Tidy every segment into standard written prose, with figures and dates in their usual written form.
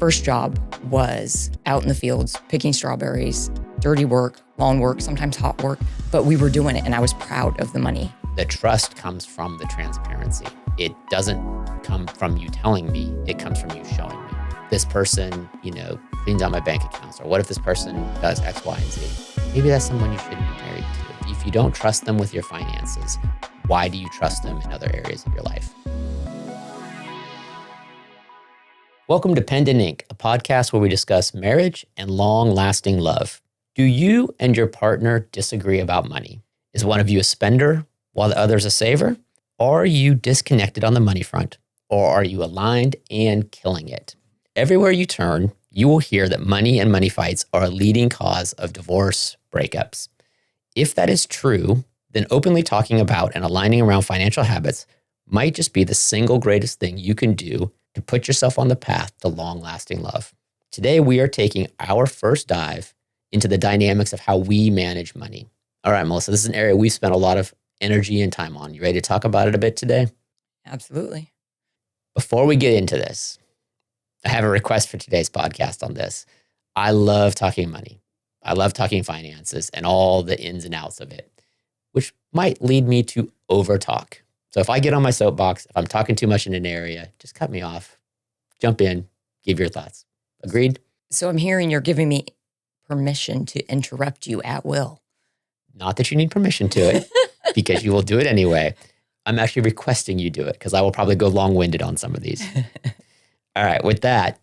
First job was out in the fields, picking strawberries, dirty work, long work, sometimes hot work, but we were doing it and I was proud of the money. The trust comes from the transparency. It doesn't come from you telling me, it comes from you showing me. This person, cleans out my bank accounts, or what if this person does X, Y, and Z? Maybe that's someone you shouldn't be married to. If you don't trust them with your finances, why do you trust them in other areas of your life? Welcome to Penned in Ink, a podcast where we discuss marriage and long-lasting love. Do you and your partner disagree about money? Is one of you a spender while the other is a saver? Are you disconnected on the money front? Or are you aligned and killing it? Everywhere you turn, you will hear that money and money fights are a leading cause of divorce breakups. If that is true, then openly talking about and aligning around financial habits might just be the single greatest thing you can do to put yourself on the path to long-lasting love. Today, we are taking our first dive into the dynamics of how we manage money. All right, Melissa, this is an area we've spent a lot of energy and time on. You ready to talk about it a bit today? Absolutely. Before we get into this, I have a request for today's podcast on this. I love talking money. I love talking finances and all the ins and outs of it, which might lead me to overtalk. So if I get on my soapbox, if I'm talking too much in an area, just cut me off, jump in, give your thoughts. Agreed? So I'm hearing you're giving me permission to interrupt you at will. Not that you need permission to it, because you will do it anyway. I'm actually requesting you do it because I will probably go long-winded on some of these. All right, with that,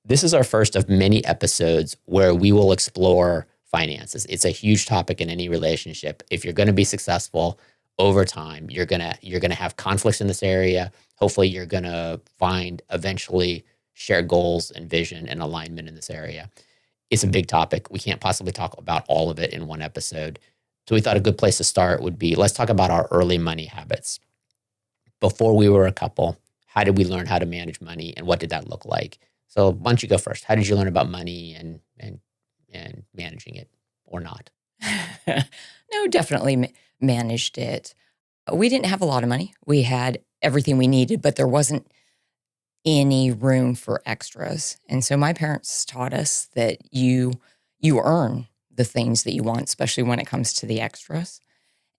this is our first of many episodes where we will explore finances. It's a huge topic in any relationship. If you're going to be successful over time, you're gonna have conflicts in this area. Hopefully, you're gonna find eventually shared goals and vision and alignment in this area. It's a big topic. We can't possibly talk about all of it in one episode. So we thought a good place to start would be, let's talk about our early money habits. Before we were a couple, how did we learn how to manage money and what did that look like? So why don't you go first? How did you learn about money and managing it or not? No, definitely managed it. We didn't have a lot of money. We had everything we needed, but there wasn't any room for extras. And so my parents taught us that you earn the things that you want, especially when it comes to the extras.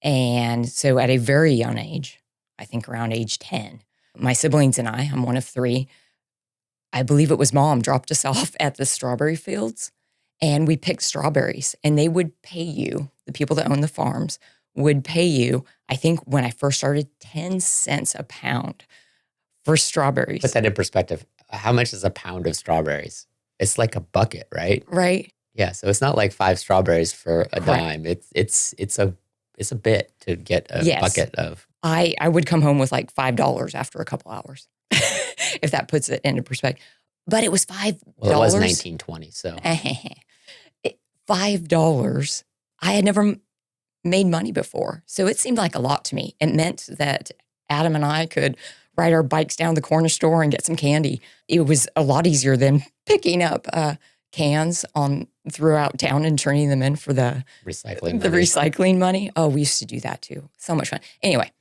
And so at a very young age, I think around age 10, my siblings and I'm one of three, I believe it was mom dropped us off at the strawberry fields and we picked strawberries and they would pay you, the people that own the farms would pay you, I think when I first started, 10 cents a pound for strawberries. Put that in perspective. How much is a pound of strawberries? It's like a bucket, right? Right. Yeah, so it's not like 5 strawberries for a Correct. dime. It's a bit to get a bucket of. I would come home with like $5 after a couple hours, if that puts it into perspective. But it was $5. Well, it was 1920, so. $5. I had never made money before. So it seemed like a lot to me. It meant that Adam and I could ride our bikes down to the corner store and get some candy. It was a lot easier than picking up cans throughout town and turning them in for the recycling money. Oh, we used to do that too. So much fun. Anyway,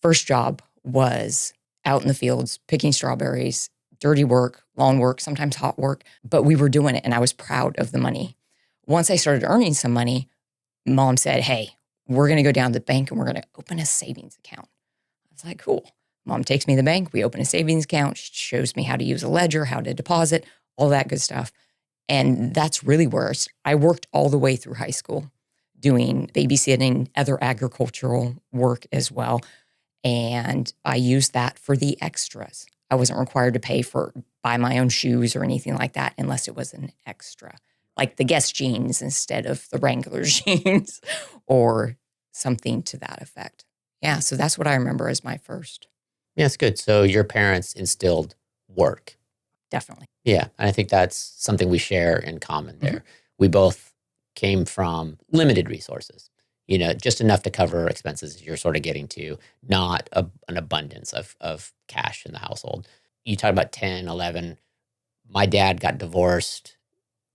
first job was out in the fields, picking strawberries, dirty work, long work, sometimes hot work, but we were doing it and I was proud of the money. Once I started earning some money, mom said, hey, we're going to go down to the bank and we're going to open a savings account. I was like, cool. Mom takes me to the bank. We open a savings account. She shows me how to use a ledger, how to deposit, all that good stuff. And that's really where I worked all the way through high school, doing babysitting, other agricultural work as well. And I used that for the extras. I wasn't required to buy my own shoes or anything like that unless it was an extra, like the Guess jeans instead of the Wrangler jeans or something to that effect. Yeah, so that's what I remember as my first. Yeah, it's good. So your parents instilled work. Definitely. Yeah, and I think that's something we share in common there. Mm-hmm. We both came from limited resources, just enough to cover expenses you're sort of getting to, not an abundance of cash in the household. You talk about 10, 11. My dad got divorced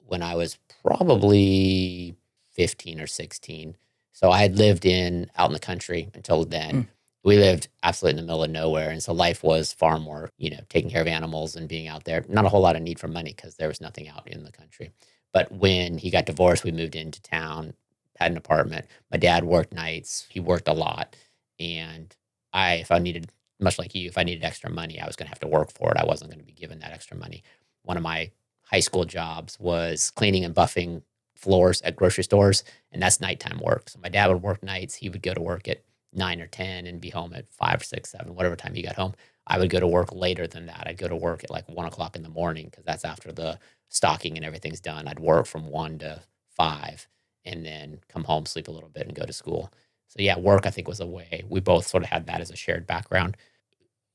when I was probably 15 or 16. So I had lived out in the country until then. We lived absolutely in the middle of nowhere. And so life was far more, taking care of animals and being out there. Not a whole lot of need for money because there was nothing out in the country. But when he got divorced, we moved into town, had an apartment. My dad worked nights. He worked a lot. And if I needed, much like you, if I needed extra money, I was going to have to work for it. I wasn't going to be given that extra money. One of my high school jobs was cleaning and buffing floors at grocery stores, and that's nighttime work. So my dad would work nights. He would go to work at 9 or 10 and be home at 5, 6, 7, whatever time he got home. I would go to work later than that. I'd go to work at like 1 o'clock in the morning because that's after the stocking and everything's done. I'd work from 1 to 5 and then come home, sleep a little bit, and go to school. So yeah, work I think was a way. We both sort of had that as a shared background.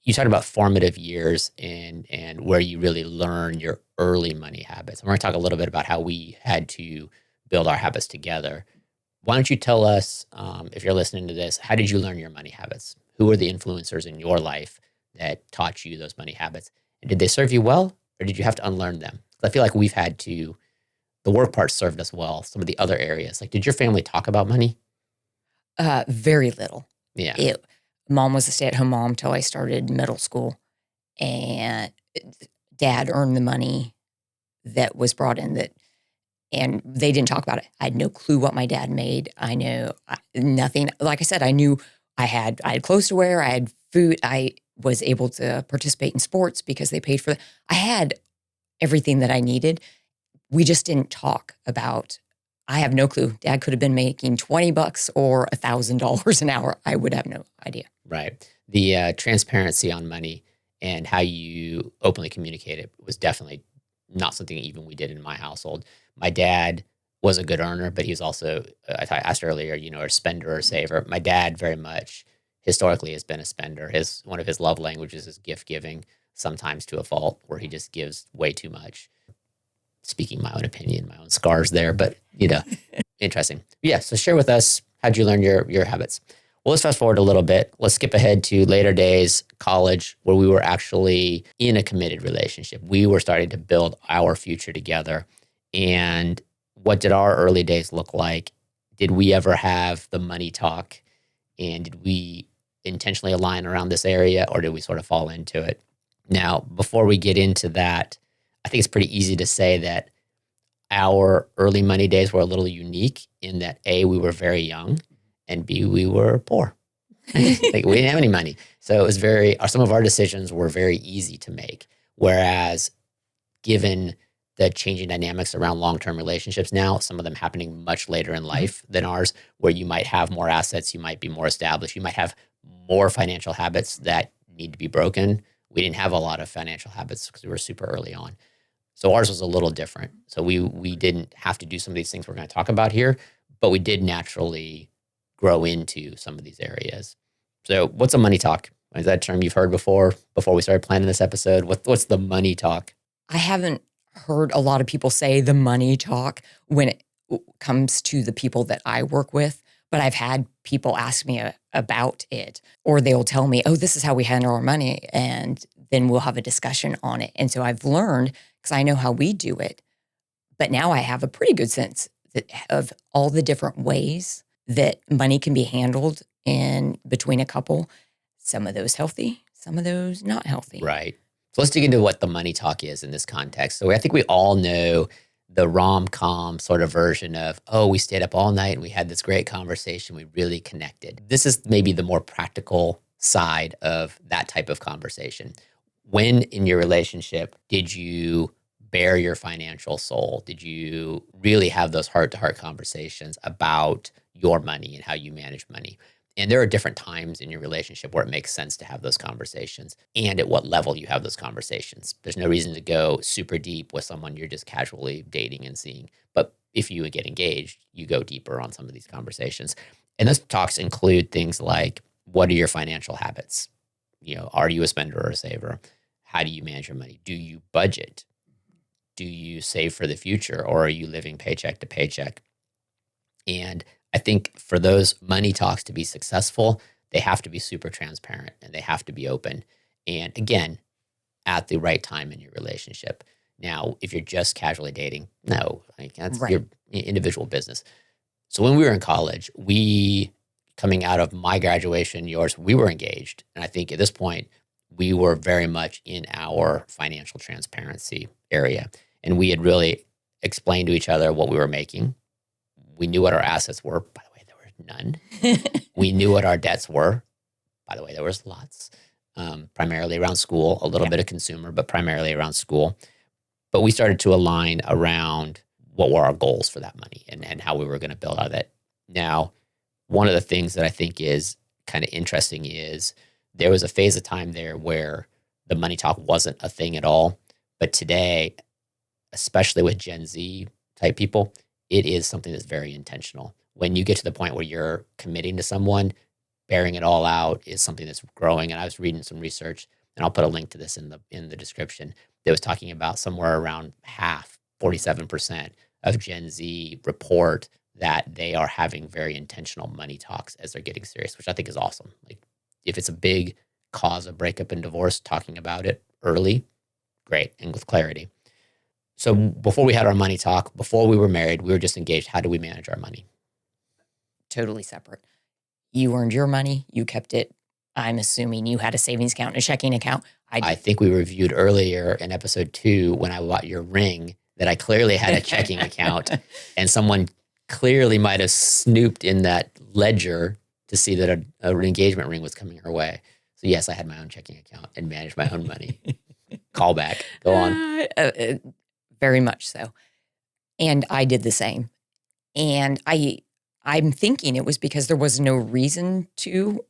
You talked about formative years and where you really learn your early money habits. I'm going to talk a little bit about how we had to build our habits together. Why don't you tell us, if you're listening to this, how did you learn your money habits? Who were the influencers in your life that taught you those money habits? And did they serve you well, or did you have to unlearn them? 'Cause I feel like we've had to, the work part served us well. Some of the other areas, like, did your family talk about money? Very little. Yeah. Mom was a stay-at-home mom till I started middle school, and dad earned the money that was brought in and they didn't talk about it. I had no clue what my dad made. I know nothing. Like I said, I knew I had clothes to wear. I had food. I was able to participate in sports because they paid for it. I had everything that I needed. We just didn't talk about. I have no clue. Dad could have been making $20 or $1,000 an hour. I would have no idea. Right. The transparency on money and how you openly communicate it was definitely not something even we did in my household. My dad was a good earner, but he was also, I asked earlier, a spender or saver. My dad very much historically has been a spender. One of his love languages is gift giving, sometimes to a fault where he just gives way too much. Speaking my own opinion, my own scars there, but interesting. Yeah. So share with us, how'd you learn your habits? Well, let's fast forward a little bit. Let's skip ahead to later days, college, where we were actually in a committed relationship. We were starting to build our future together. And what did our early days look like? Did we ever have the money talk? And did we intentionally align around this area, or did we sort of fall into it? Now, before we get into that, I think it's pretty easy to say that our early money days were a little unique in that A, we were very young, and B, we were poor. Like, we didn't have any money. So it was some of our decisions were very easy to make. Whereas given the changing dynamics around long-term relationships now, some of them happening much later in life than ours, where you might have more assets, you might be more established, you might have more financial habits that need to be broken. We didn't have a lot of financial habits because we were super early on. So ours was a little different. So we didn't have to do some of these things we're going to talk about here, but we did naturally grow into some of these areas. So what's a money talk? Is that a term you've heard before we started planning this episode? What's the money talk? I haven't heard a lot of people say the money talk when it comes to the people that I work with, but I've had people ask me about it, or they'll tell me, oh, this is how we handle our money, and then we'll have a discussion on it. And so I've learned, because I know how we do it, but now I have a pretty good sense of all the different ways that money can be handled in between a couple. Some of those healthy, some of those not healthy. Right. So let's dig into what the money talk is in this context. So I think we all know the rom-com sort of version of, oh, we stayed up all night and we had this great conversation. We really connected. This is maybe the more practical side of that type of conversation. When in your relationship did you bare your financial soul? Did you really have those heart-to-heart conversations about your money and how you manage money? And there are different times in your relationship where it makes sense to have those conversations and at what level you have those conversations. There's no reason to go super deep with someone you're just casually dating and seeing. But if you get engaged, you go deeper on some of these conversations. And those talks include things like, what are your financial habits? Are you a spender or a saver? How do you manage your money? Do you budget? Do you save for the future, or are you living paycheck to paycheck? And I think for those money talks to be successful, they have to be super transparent and they have to be open. And again, at the right time in your relationship. Now, if you're just casually dating, no, that's Right. your individual business. So when we were in college, we coming out of my graduation, yours, we were engaged. And I think at this point, we were very much in our financial transparency area. And we had really explained to each other what we were making. We knew what our assets were. By the way, there were none. We knew what our debts were. By the way, there was lots, primarily around school, a little bit of consumer, but primarily around school. But we started to align around what were our goals for that money and how we were going to build out of it. Now, one of the things that I think is kind of interesting is there was a phase of time there where the money talk wasn't a thing at all. But today, especially with Gen Z type people, it is something that's very intentional. When you get to the point where you're committing to someone, bearing it all out is something that's growing. And I was reading some research, and I'll put a link to this in the description, that was talking about somewhere around half, 47% of Gen Z report that they are having very intentional money talks as they're getting serious, which I think is awesome. Like, if it's a big cause of breakup and divorce, talking about it early, great, and with clarity. So before we had our money talk, before we were married, we were just engaged. How do we manage our money? Totally separate. You earned your money. You kept it. I'm assuming you had a savings account and a checking account. I think we reviewed earlier in episode 2 when I bought your ring that I clearly had a checking account, and someone clearly might have snooped in that ledger to see that an engagement ring was coming her way. So yes, I had my own checking account and managed my own money. Call back. Go on. Very much so. And I did the same. And I'm thinking it was because there was no reason to.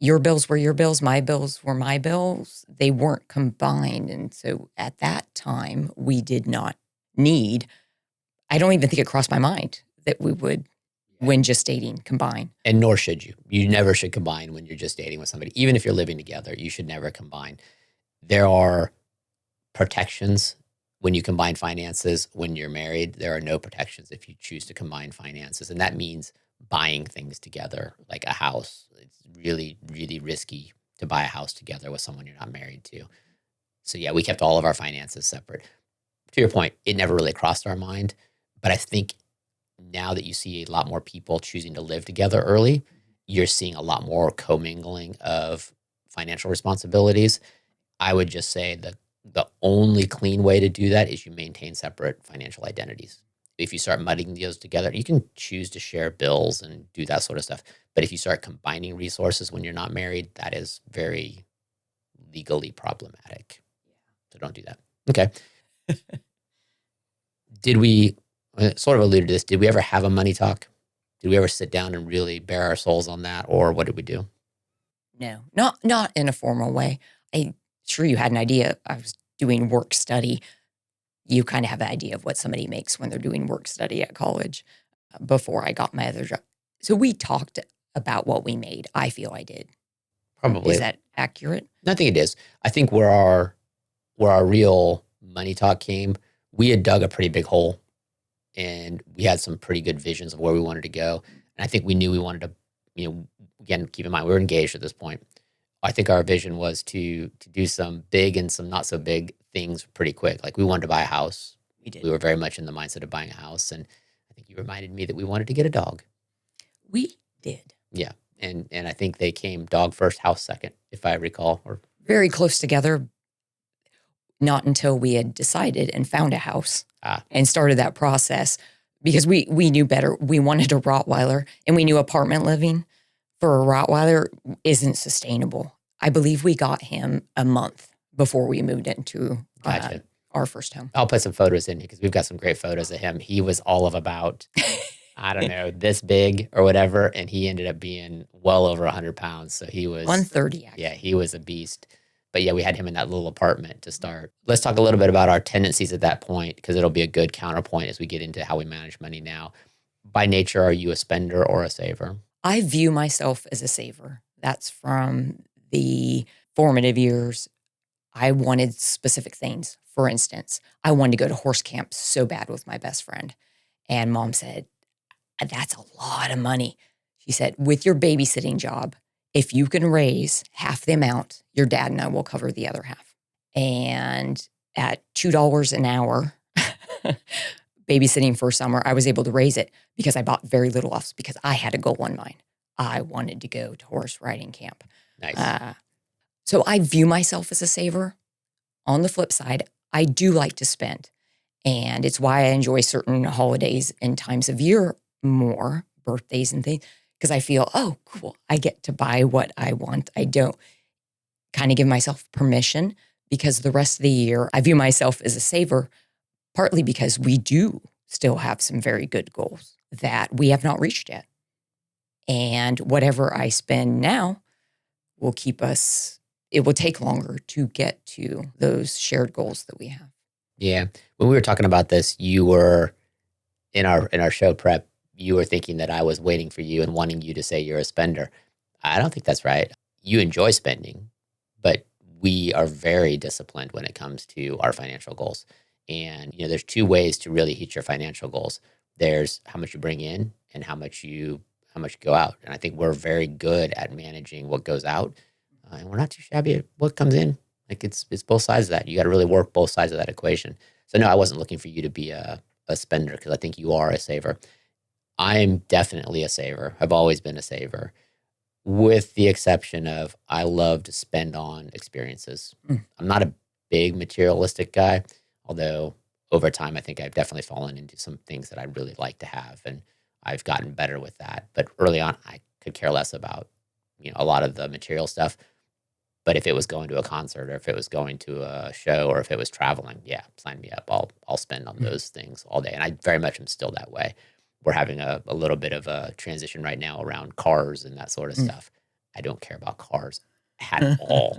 Your bills were your bills, my bills were my bills. They weren't combined. And so at that time, we did not need, I don't even think it crossed my mind that we would, when just dating, combine. And nor should you. You never should combine when you're just dating with somebody. Even if you're living together, you should never combine. There are protections when you combine finances. When you're married, there are no protections if you choose to combine finances. And that means buying things together, like a house. It's really, really risky to buy a house together with someone you're not married to. So yeah, we kept all of our finances separate. To your point, it never really crossed our mind. But I think now that you see a lot more people choosing to live together early, you're seeing a lot more commingling of financial responsibilities. I would just say that the only clean way to do that is you maintain separate financial identities. If you start mudding those together, you can choose to share bills and do that sort of stuff. But if you start combining resources when you're not married, that is very legally problematic. So don't do that. Okay. Did we, sort of alluded to this, did we ever have a money talk? Did we ever sit down and really bare our souls on that? Or what did we do? No, not in a formal way. Sure, you had an idea. I was doing work study. You kind of have an idea of what somebody makes when they're doing work study at college before I got my other job. So we talked about what we made. I feel I did. Probably. Is that accurate? I think it is. I think where our real money talk came, we had dug a pretty big hole, and we had some pretty good visions of where we wanted to go. And I think we knew we wanted to, again, keep in mind, we were engaged at this point. I think our vision was to do some big and some not so big things pretty quick. Like, we wanted to buy a house. We did. We were very much in the mindset of buying a house. And I think you reminded me that we wanted to get a dog. We did. Yeah. And I think they came dog first, house second, if I recall. Or very close together. Not until we had decided and found a house and started that process, because we knew better. We wanted a Rottweiler, and we knew apartment living for a Rottweiler isn't sustainable. I believe we got him a month before we moved into our first home. I'll put some photos in because we've got some great photos of him. He was all of about, I don't know, this big or whatever, and he ended up being well over 100 pounds. So he was 130. Actually. Yeah, he was a beast. But yeah, we had him in that little apartment to start. Let's talk a little bit about our tendencies at that point, because it'll be a good counterpoint as we get into how we manage money now. By nature, are you a spender or a saver? I view myself as a saver. That's from the formative years. I wanted specific things. For instance, I wanted to go to horse camp so bad with my best friend. And Mom said, that's a lot of money. She said, with your babysitting job, if you can raise half the amount, your dad and I will cover the other half. And at $2 an hour, babysitting for a summer, I was able to raise it because I bought very little off because I had a goal in mind. I wanted to go to horse riding camp. Nice. So I view myself as a saver. On the flip side, I do like to spend. And it's why I enjoy certain holidays and times of year more, birthdays and things, because I feel, oh, cool, I get to buy what I want. I don't kind of give myself permission because the rest of the year, I view myself as a saver, partly because we do still have some very good goals that we have not reached yet. And whatever I spend now will keep us, it will take longer to get to those shared goals that we have. Yeah. When we were talking about this, you were in our show prep, you were thinking that I was waiting for you and wanting you to say you're a spender. I don't think that's right. You enjoy spending, but we are very disciplined when it comes to our financial goals. And there's two ways to really hit your financial goals. There's how much you bring in and how much you go out. And I think we're very good at managing what goes out, and we're not too shabby at what comes in. Like it's both sides of that. You got to really work both sides of that equation. So no, I wasn't looking for you to be a spender because I think you are a saver. I'm definitely a saver. I've always been a saver, with the exception of I love to spend on experiences. I'm not a big materialistic guy, although over time I think I've definitely fallen into some things that I really like to have, and I've gotten better with that. But early on, I could care less about a lot of the material stuff. But if it was going to a concert, or if it was going to a show, or if it was traveling, yeah, sign me up. I'll spend on those things all day. And I very much am still that way. We're having a little bit of a transition right now around cars and that sort of stuff. I don't care about cars at all.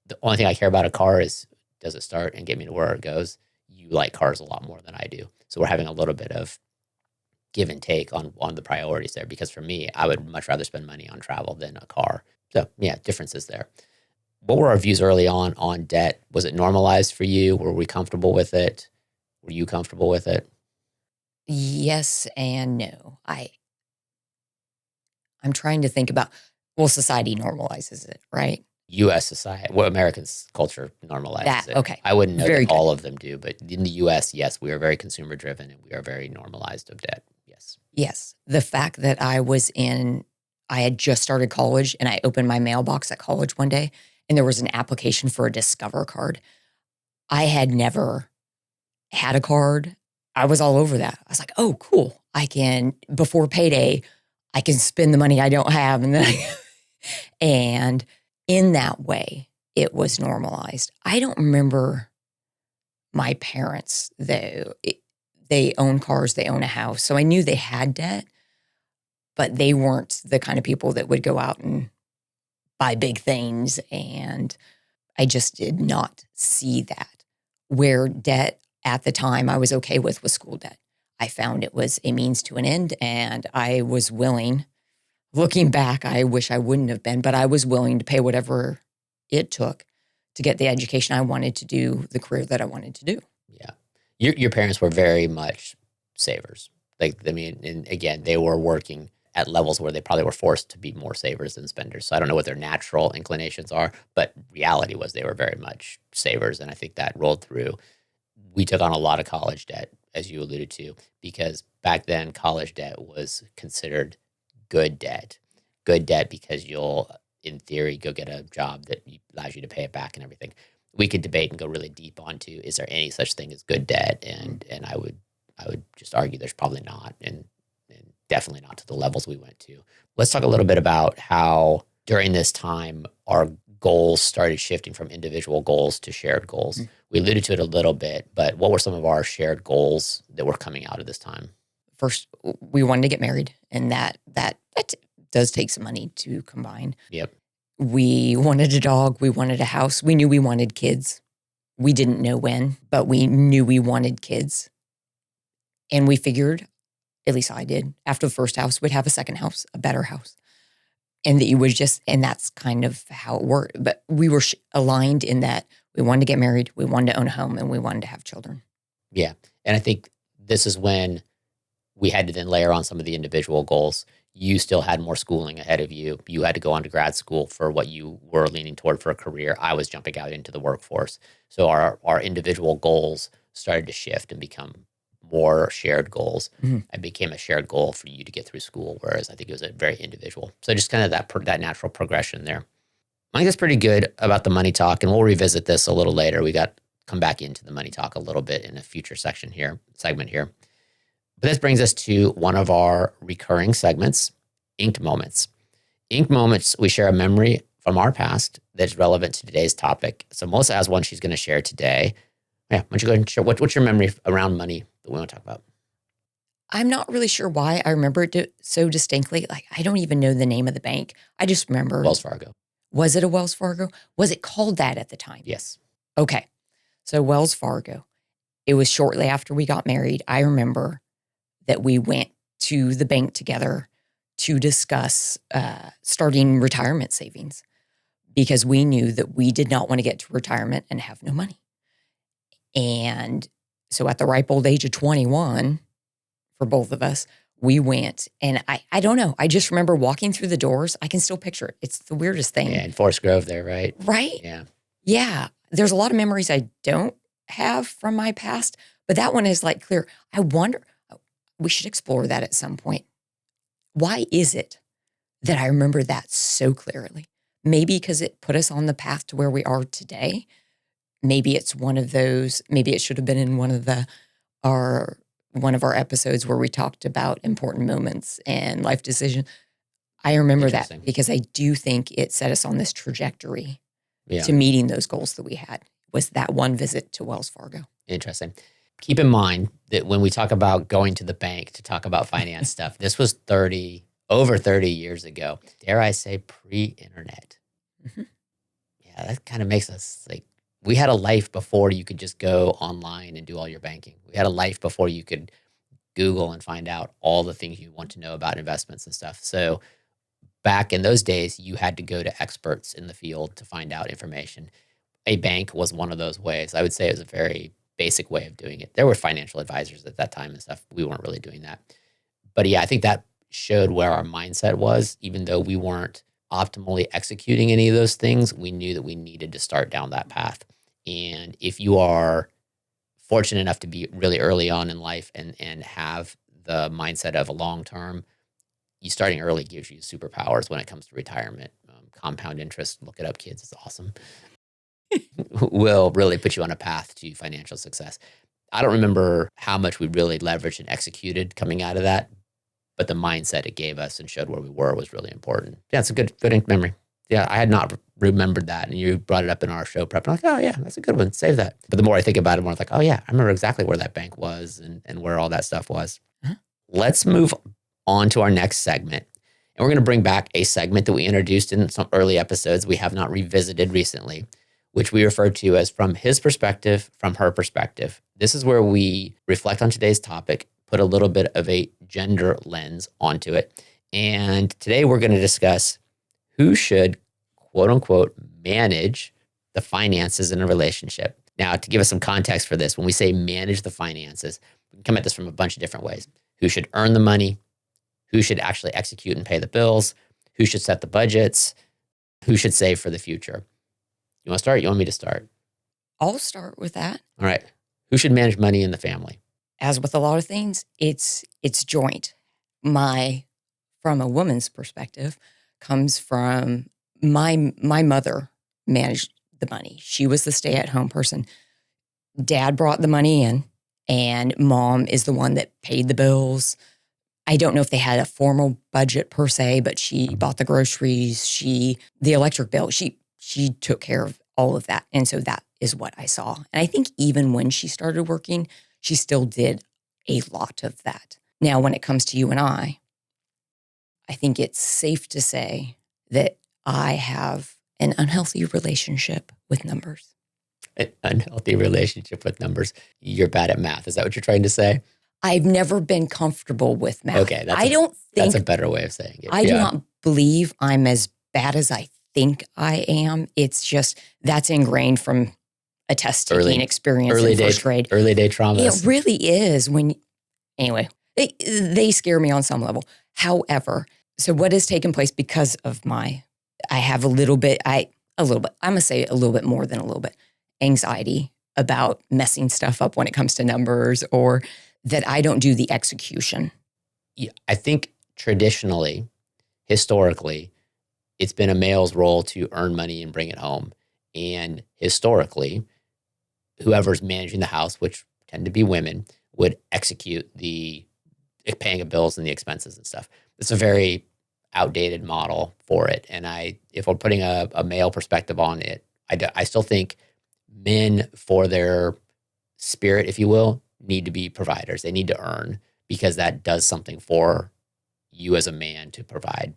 The only thing I care about a car is, does it start and get me to where it goes? You like cars a lot more than I do. So we're having a little bit of give and take on the priorities there. Because for me, I would much rather spend money on travel than a car. So yeah, differences there. What were our views early on debt? Was it normalized for you? Were we comfortable with it? Were you comfortable with it? Yes and no. I'm trying to think about, well, society normalizes it, right? U.S. society, well, American culture normalizes it. Okay. I wouldn't know Very that all of them do, but in the U.S., yes, we are very consumer driven and we are very normalized of debt. Yes. Yes. The fact that I had just started college and I opened my mailbox at college one day and there was an application for a Discover card. I had never had a card. I was all over that. I was like, oh, cool. I can, before payday, I can spend the money I don't have. And in that way, it was normalized. I don't remember my parents, though. They own cars, they own a house. So I knew they had debt, but they weren't the kind of people that would go out and buy big things. And I just did not see that. Where debt at the time I was okay with was school debt. I found it was a means to an end, and I was willing. Looking back, I wish I wouldn't have been, but I was willing to pay whatever it took to get the education I wanted to do, the career that I wanted to do. Yeah. Your parents were very much savers. And again, they were working at levels where they probably were forced to be more savers than spenders. So I don't know what their natural inclinations are, but reality was they were very much savers. And I think that rolled through. We took on a lot of college debt, as you alluded to, because back then college debt was considered good debt. Good debt because you'll, in theory, go get a job that allows you to pay it back and everything. We could debate and go really deep onto, is there any such thing as good debt? And I would just argue there's probably not, and definitely not to the levels we went to. Let's talk a little bit about how during this time our goals started shifting from individual goals to shared goals. We alluded to it a little bit, but what were some of our shared goals that were coming out of this time? First, we wanted to get married, and that does take some money to combine. Yep. We wanted a dog. We wanted a house. We knew we wanted kids. We didn't know when, but we knew we wanted kids. And we figured, at least I did, after the first house, we'd have a second house, a better house. And that you would and that's kind of how it worked. But we were aligned in that we wanted to get married, we wanted to own a home, and we wanted to have children. Yeah. And I think this is when we had to then layer on some of the individual goals. You still had more schooling ahead of you. You had to go on to grad school for what you were leaning toward for a career. I was jumping out into the workforce. So our individual goals started to shift and become more shared goals. Mhm. It became a shared goal for you to get through school, whereas I think it was a very individual. So just kind of that natural progression there. I think that's pretty good about the money talk, and we'll revisit this a little later. We got come back into the money talk a little bit in a future segment here. But this brings us to one of our recurring segments, Inked Moments. Inked Moments, we share a memory from our past that's relevant to today's topic. So Melissa has one she's going to share today. Yeah, why don't you go ahead and share what's your memory around money that we want to talk about? I'm not really sure why I remember it so distinctly. Like, I don't even know the name of the bank. I just remember. Wells Fargo. Was it a Wells Fargo? Was it called that at the time? Yes. Okay. So Wells Fargo. It was shortly after we got married. I remember that we went to the bank together to discuss starting retirement savings because we knew that we did not want to get to retirement and have no money. And so at the ripe old age of 21, for both of us, we went. And I don't know. I just remember walking through the doors. I can still picture it. It's the weirdest thing. Yeah, in Forest Grove there, right? Right? Yeah. Yeah. There's a lot of memories I don't have from my past, but that one is like clear. I wonder, we should explore that at some point. Why is it that I remember that so clearly? Maybe because it put us on the path to where we are today. Maybe it's one of those, maybe it should have been in one of our episodes where we talked about important moments and life decisions. I remember that because I do think it set us on this trajectory to meeting those goals that we had, was that one visit to Wells Fargo. Interesting. Keep in mind that when we talk about going to the bank to talk about finance stuff, this was over 30 years ago. Dare I say pre-internet. Mm-hmm. Yeah, that kind of makes us like, we had a life before you could just go online and do all your banking. We had a life before you could Google and find out all the things you want to know about investments and stuff. So back in those days, you had to go to experts in the field to find out information. A bank was one of those ways. I would say it was a very basic way of doing it. There were financial advisors at that time and stuff. We weren't really doing that. But yeah, I think that showed where our mindset was. Even though we weren't optimally executing any of those things, we knew that we needed to start down that path. And if you are fortunate enough to be really early on in life and have the mindset of a long term, you starting early gives you superpowers when it comes to retirement. Compound interest, look it up, kids. It's awesome. Will really put you on a path to financial success. I don't remember how much we really leveraged and executed coming out of that, but the mindset it gave us and showed where we were was really important. Yeah, it's a good memory. Yeah, I had not remembered that, and you brought it up in our show prep. And I'm like, oh yeah, that's a good one. Save that. But the more I think about it, the more I'm like, oh yeah, I remember exactly where that bank was and where all that stuff was. Uh-huh. Let's move on to our next segment. And we're going to bring back a segment that we introduced in some early episodes we have not revisited recently, which we refer to as From His Perspective, From Her Perspective. This is where we reflect on today's topic, put a little bit of a gender lens onto it. And today we're going to discuss who should, quote unquote, manage the finances in a relationship. Now, to give us some context for this, when we say manage the finances, we can come at this from a bunch of different ways. Who should earn the money? Who should actually execute and pay the bills? Who should set the budgets? Who should save for the future? You want to start? You want me to start? I'll start with that. All right. Who should manage money in the family? As with a lot of things, it's joint. From a woman's perspective, comes from my mother managed the money. She was the stay-at-home person. Dad brought the money in, and mom is the one that paid the bills. I don't know if they had a formal budget per se, but she bought the groceries, the electric bill. She took care of all of that. And so that is what I saw. And I think even when she started working, she still did a lot of that. Now, when it comes to you and I think it's safe to say that I have an unhealthy relationship with numbers. An unhealthy relationship with numbers. You're bad at math. Is that what you're trying to say? I've never been comfortable with math. Okay, that's a better way of saying it. I do not believe I'm as bad as I think I am. It's just that's ingrained from a test-taking experience in first grade. Early day traumas. It really is. Anyway, they scare me on some level. However, so what has taken place because of I have I'm going to say a little bit more than a little bit, anxiety about messing stuff up when it comes to numbers or that I don't do the execution. Yeah, I think traditionally, historically, it's been a male's role to earn money and bring it home. And historically, whoever's managing the house, which tend to be women, would execute the paying of bills and the expenses and stuff. It's a very outdated model for it. And if we're putting a male perspective on it, I still think men, for their spirit, if you will, need to be providers. They need to earn, because that does something for you as a man to provide.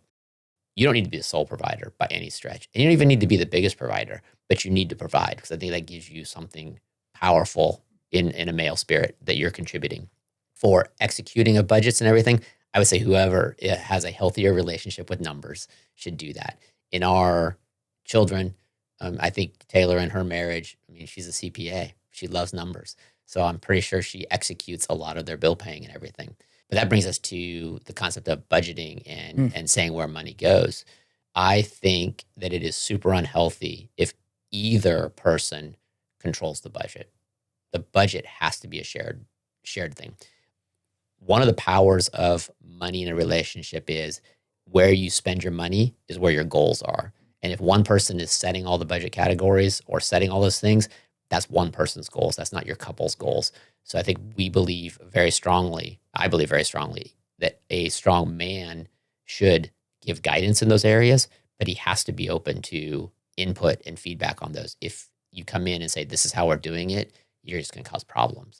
You don't need to be the sole provider by any stretch. And you don't even need to be the biggest provider, but you need to provide, because I think that gives you something powerful in a male spirit that you're contributing. For executing of budgets and everything, I would say whoever has a healthier relationship with numbers should do that. In our children, I think Taylor in her marriage, I mean, she's a CPA. She loves numbers. So I'm pretty sure she executes a lot of their bill paying and everything. But that brings us to the concept of budgeting and saying where money goes. I think that it is super unhealthy if either person controls the budget. The budget has to be a shared thing. One of the powers of money in a relationship is where you spend your money is where your goals are. And if one person is setting all the budget categories or setting all those things, that's one person's goals. That's not your couple's goals. So I think I believe very strongly that a strong man should give guidance in those areas, but he has to be open to input and feedback on those. If you come in and say, this is how we're doing it, you're just going to cause problems.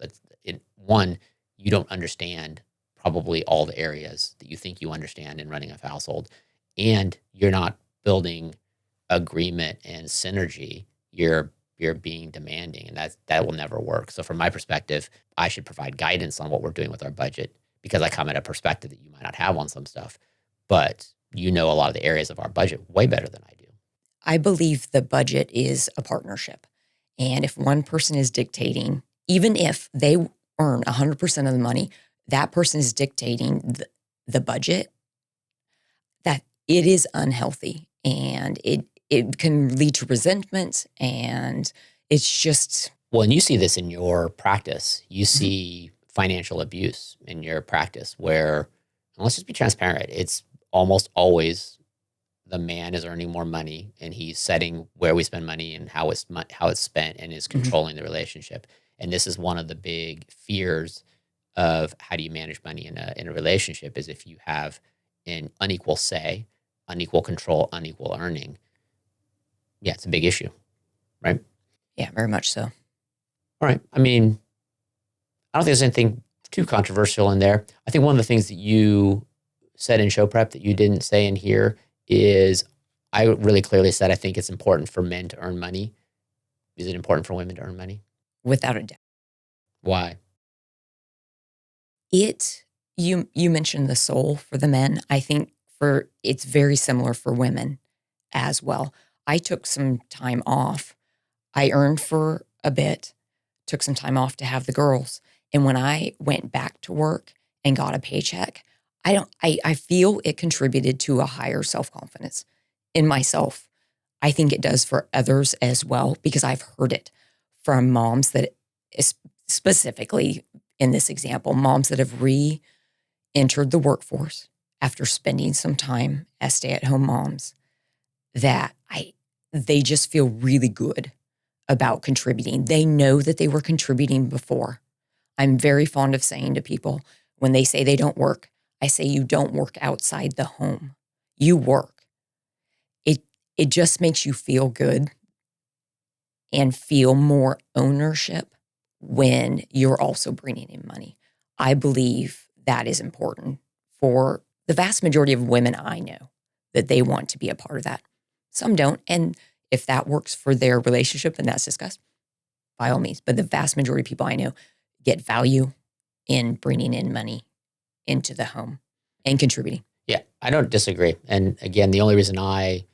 One, you don't understand probably all the areas that you think you understand in running a household, and you're not building agreement and synergy. You're being demanding, and that will never work. So from my perspective, I should provide guidance on what we're doing with our budget, because I come at a perspective that you might not have on some stuff, but you know a lot of the areas of our budget way better than I do. I believe the budget is a partnership. And if one person is dictating, even if they earn 100% of the money, that person is dictating the budget, that it is unhealthy, and it can lead to resentment, and it's just... Well, and you see this in your practice. You see financial abuse in your practice where, and let's just be transparent, it's almost always the man is earning more money and he's setting where we spend money and how it's spent, and is controlling the relationship. And this is one of the big fears of how do you manage money in a relationship, is if you have an unequal say, unequal control, unequal earning. Yeah, it's a big issue, right? Yeah, very much so. All right. I mean, I don't think there's anything too controversial in there. I think one of the things that you said in show prep that you didn't say in here is, I really clearly said, I think it's important for men to earn money. Is it important for women to earn money? Without a doubt. Why? You mentioned the soul for the men. I think it's very similar for women as well. I took some time off. I earned for a bit, took some time off to have the girls. And when I went back to work and got a paycheck, I feel it contributed to a higher self-confidence in myself. I think it does for others as well, because I've heard it from moms that, specifically in this example, moms that have re-entered the workforce after spending some time as stay-at-home moms, that they just feel really good about contributing. They know that they were contributing before. I'm very fond of saying to people, when they say they don't work, I say, you don't work outside the home. You work. It just makes you feel good and feel more ownership when you're also bringing in money. I believe that is important for the vast majority of women I know, that they want to be a part of that. Some don't. And if that works for their relationship and that's discussed, by all means. But the vast majority of people I know get value in bringing in money into the home and contributing. Yeah, I don't disagree. And again, the only reason I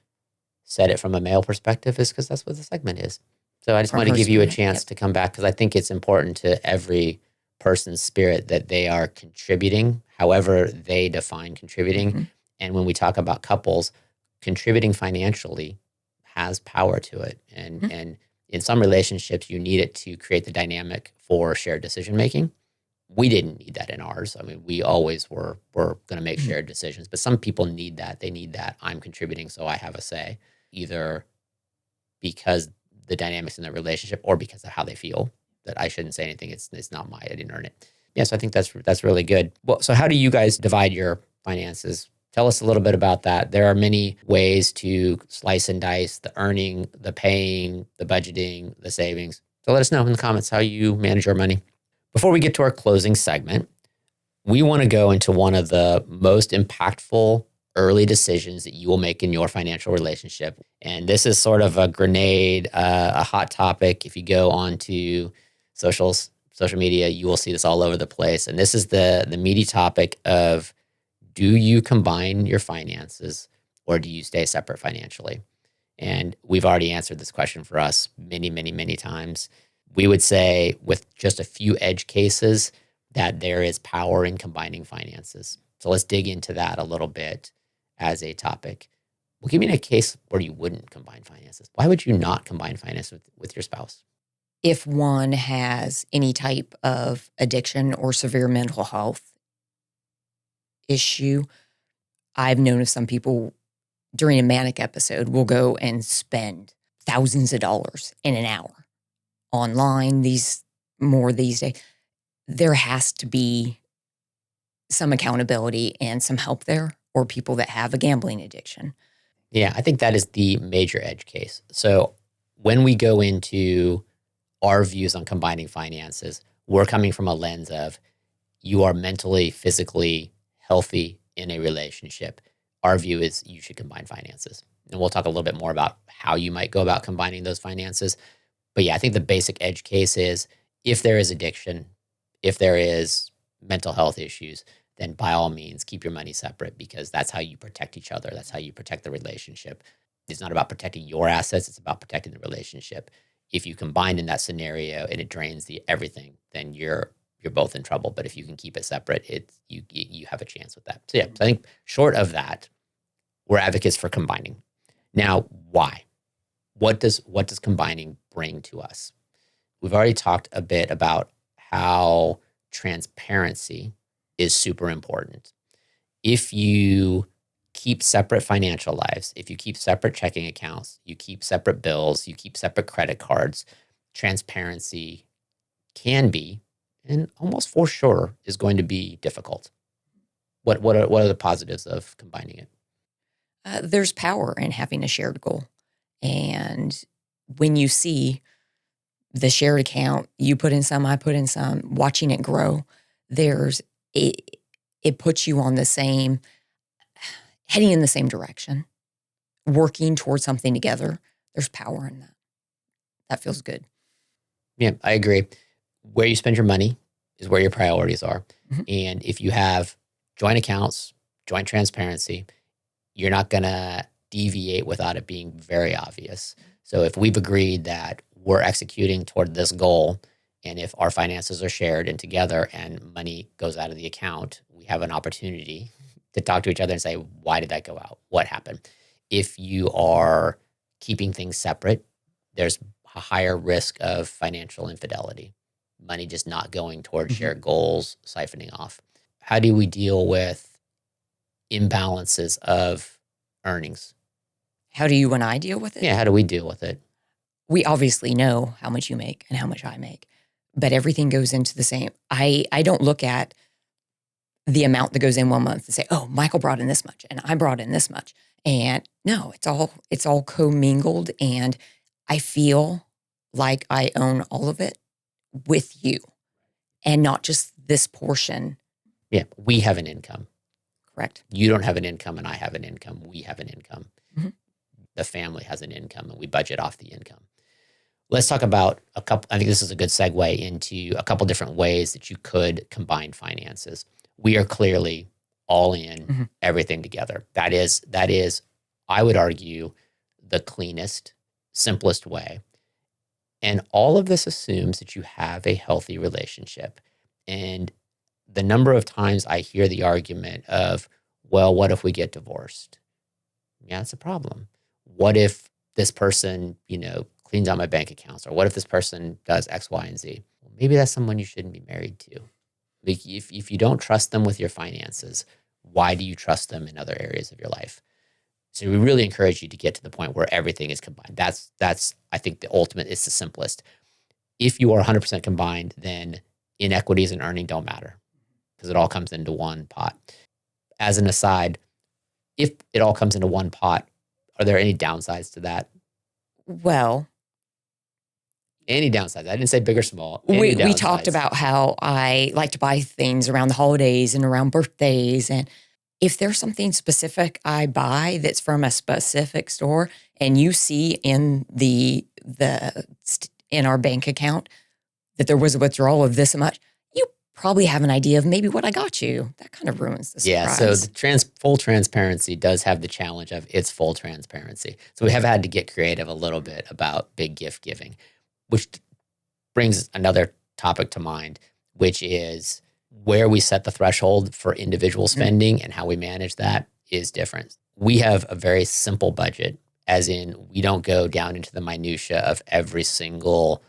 said it from a male perspective is because that's what the segment is. So I just want to give you a chance to come back, because I think it's important to every person's spirit that they are contributing, however they define contributing. And when we talk about couples, contributing financially has power to it. And in some relationships, you need it to create the dynamic for shared decision making. We didn't need that in ours. I mean, we always were going to make Mhm. shared decisions, but some people need that. They need that I'm contributing, so I have a say, either because the dynamics in the relationship or because of how they feel that I shouldn't say anything. It's not my, I didn't earn it. Yeah, so I think that's really good. Well, so how do you guys divide your finances? Tell us a little bit about that. There are many ways to slice and dice the earning, the paying, the budgeting, the savings. So let us know in the comments how you manage your money. Before we get to our closing segment, we want to go into one of the most impactful early decisions that you will make in your financial relationship. And this is sort of a grenade, a hot topic. If you go onto social media, you will see this all over the place. And this is the meaty topic of, do you combine your finances or do you stay separate financially? And we've already answered this question for us many, many, many times. We would say, with just a few edge cases, that there is power in combining finances. So let's dig into that a little bit as a topic. Well, give me a case where you wouldn't combine finances. Why would you not combine finance with your spouse? If one has any type of addiction or severe mental health issue, I've known of some people during a manic episode will go and spend thousands of dollars in an hour online these days. There has to be some accountability and some help there, or people that have a gambling addiction. Yeah, I think that is the major edge case. So when we go into our views on combining finances, we're coming from a lens of, you are mentally, physically healthy in a relationship. Our view is you should combine finances. And we'll talk a little bit more about how you might go about combining those finances. But yeah, I think the basic edge case is, if there is addiction, if there is mental health issues, then by all means, keep your money separate, because that's how you protect each other. That's how you protect the relationship. It's not about protecting your assets. It's about protecting the relationship. If you combine in that scenario and it drains the everything, then you're both in trouble. But if you can keep it separate, you have a chance with that. So yeah, so I think short of that, we're advocates for combining. Now, why? What does combining bring to us? We've already talked a bit about how transparency is super important. If you keep separate financial lives, if you keep separate checking accounts, you keep separate bills, you keep separate credit cards, transparency can be, and almost for sure is going to be, difficult. What are the positives of combining it? There's power in having a shared goal. And when you see the shared account, you put in some, I put in some, watching it grow, it puts you on the same, heading in the same direction, working towards something together. There's power in that. That feels good. Yeah, I agree. Where you spend your money is where your priorities are. Mhm. And if you have joint accounts, joint transparency, you're not going to deviate without it being very obvious. So if we've agreed that we're executing toward this goal, and if our finances are shared and together and money goes out of the account, we have an opportunity to talk to each other and say, why did that go out? What happened? If you are keeping things separate, there's a higher risk of financial infidelity, money just not going towards Mhm. shared goals, siphoning off. How do we deal with imbalances of earnings? How do you and I deal with it? Yeah, how do we deal with it? We obviously know how much you make and how much I make, but everything goes into the same. I don't look at the amount that goes in one month and say, oh, Michael brought in this much and I brought in this much. And no, it's all commingled. And I feel like I own all of it with you and not just this portion. Yeah, we have an income. Correct. You don't have an income and I have an income. We have an income. Mhm. The family has an income and we budget off the income. Let's talk about a couple. I think this is a good segue into a couple different ways that you could combine finances. We are clearly all in, Mhm. everything together. That is, I would argue, the cleanest, simplest way. And all of this assumes that you have a healthy relationship. And the number of times I hear the argument of, well, what if we get divorced? Yeah, it's a problem. What if this person, cleans out my bank accounts? Or what if this person does X, Y, and Z? Well, maybe that's someone you shouldn't be married to. Like if you don't trust them with your finances, why do you trust them in other areas of your life? So we really encourage you to get to the point where everything is combined. That's I think the ultimate, it's the simplest. If you are 100% combined, then inequities and earning don't matter because it all comes into one pot. As an aside, if it all comes into one pot, are there any downsides to that? Well, Any downsides? I didn't say big or small. we talked about how I like to buy things around the holidays and around birthdays. And if there's something specific I buy that's from a specific store and you see in in our bank account that there was a withdrawal of this much, you probably have an idea of maybe what I got you. That kind of ruins the surprise. Yeah, so the full transparency does have the challenge of it's full transparency. So we have had to get creative a little bit about big gift giving, which brings another topic to mind, which is where we set the threshold for individual spending and how we manage that is different. We have a very simple budget, as in we don't go down into the minutia of every single